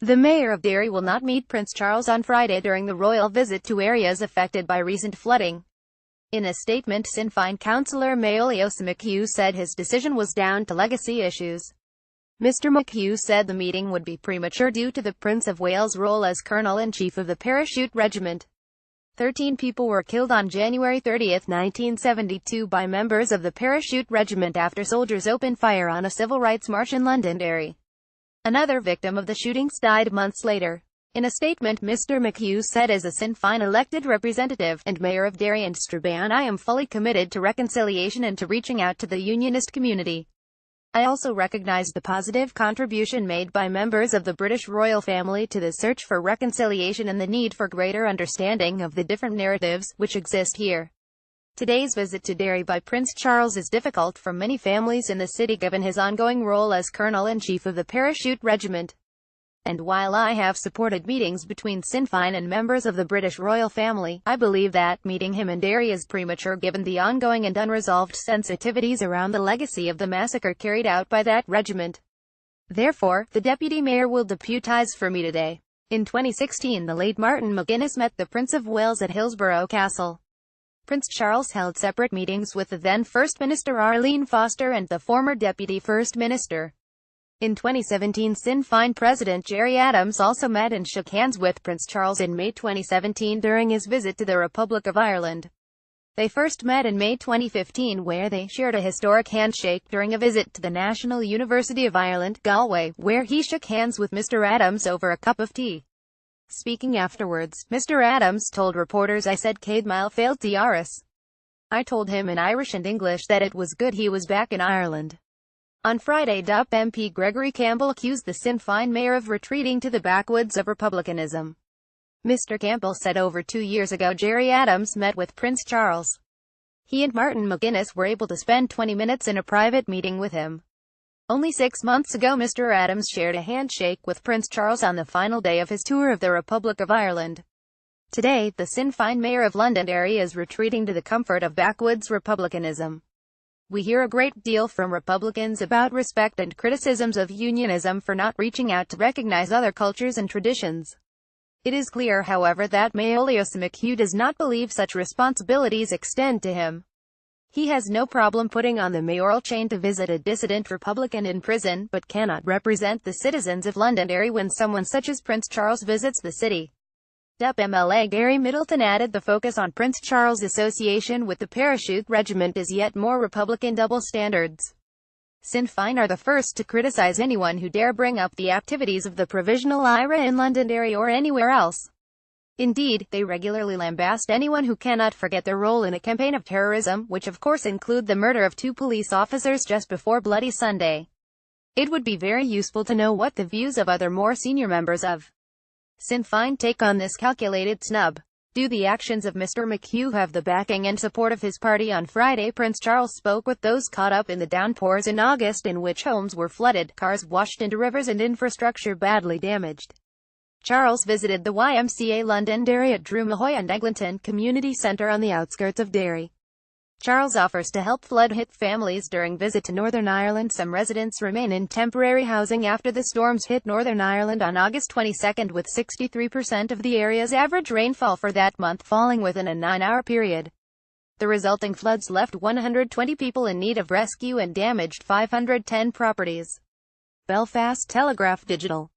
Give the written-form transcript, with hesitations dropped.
The Mayor of Derry will not meet Prince Charles on Friday during the royal visit to areas affected by recent flooding. In a statement, Sinn Féin councillor Mayor of Derry said his decision was down to legacy issues. Mr McHugh said the meeting would be premature due to the Prince of Wales' role as Colonel-in-Chief of the Parachute Regiment. 13 people were killed on January 30, 1972 by members of the Parachute Regiment after soldiers opened fire on a civil rights march in Londonderry. Another victim of the shootings died months later. In a statement, Mr McHugh said, as a Sinn Féin elected representative and Mayor of Derry and Strabane, I am fully committed to reconciliation and to reaching out to the unionist community. I also recognise the positive contribution made by members of the British royal family to the search for reconciliation and the need for greater understanding of the different narratives which exist here. Today's visit to Derry by Prince Charles is difficult for many families in the city given his ongoing role as Colonel-in-Chief of the Parachute Regiment. And while I have supported meetings between Sinn Féin and members of the British royal family, I believe that meeting him in Derry is premature given the ongoing and unresolved sensitivities around the legacy of the massacre carried out by that regiment. Therefore, the Deputy Mayor will deputise for me today. In 2016, the late Martin McGuinness met the Prince of Wales at Hillsborough Castle. Prince Charles held separate meetings with the then First Minister Arlene Foster and the former Deputy First Minister. In 2017, Sinn Féin President Gerry Adams also met and shook hands with Prince Charles in May 2017 during his visit to the Republic of Ireland. They first met in May 2015 where they shared a historic handshake during a visit to the National University of Ireland, Galway, where he shook hands with Mr Adams over a cup of tea. Speaking afterwards, Mr Adams told reporters, I said Céad Mile Fáilte Áras. I told him in Irish and English that it was good he was back in Ireland. On Friday, MP Gregory Campbell accused the Sinn Féin mayor of retreating to the backwoods of republicanism. Mr Campbell said over 2 years ago Gerry Adams met with Prince Charles. He and Martin McGuinness were able to spend 20 minutes in a private meeting with him. Only 6 months ago Mr Adams shared a handshake with Prince Charles on the final day of his tour of the Republic of Ireland. Today, the Sinn Féin mayor of Londonderry is retreating to the comfort of backwoods republicanism. We hear a great deal from Republicans about respect and criticisms of unionism for not reaching out to recognize other cultures and traditions. It is clear, however, that Mayor McHugh does not believe such responsibilities extend to him. He has no problem putting on the mayoral chain to visit a dissident Republican in prison, but cannot represent the citizens of Londonderry when someone such as Prince Charles visits the city. MLA Gary Middleton added the focus on Prince Charles' association with the Parachute Regiment is yet more Republican double standards. Sinn Féin are the first to criticize anyone who dare bring up the activities of the Provisional IRA in Londonderry or anywhere else. Indeed, they regularly lambast anyone who cannot forget their role in a campaign of terrorism, which of course include the murder of 2 police officers just before Bloody Sunday. It would be very useful to know what the views of other more senior members of Sinn Féin take on this calculated snub. Do the actions of Mr McHugh have the backing and support of his party? On Friday, Prince Charles spoke with those caught up in the downpours in August in which homes were flooded, cars washed into rivers and infrastructure badly damaged. Charles visited the YMCA Londonderry at Drumahoi and Eglinton Community Centre on the outskirts of Derry. Charles offers to help flood-hit families during visit to Northern Ireland. Some residents remain in temporary housing after the storms hit Northern Ireland on August 22, with 63% of the area's average rainfall for that month falling within a 9-hour period. The resulting floods left 120 people in need of rescue and damaged 510 properties. Belfast Telegraph Digital.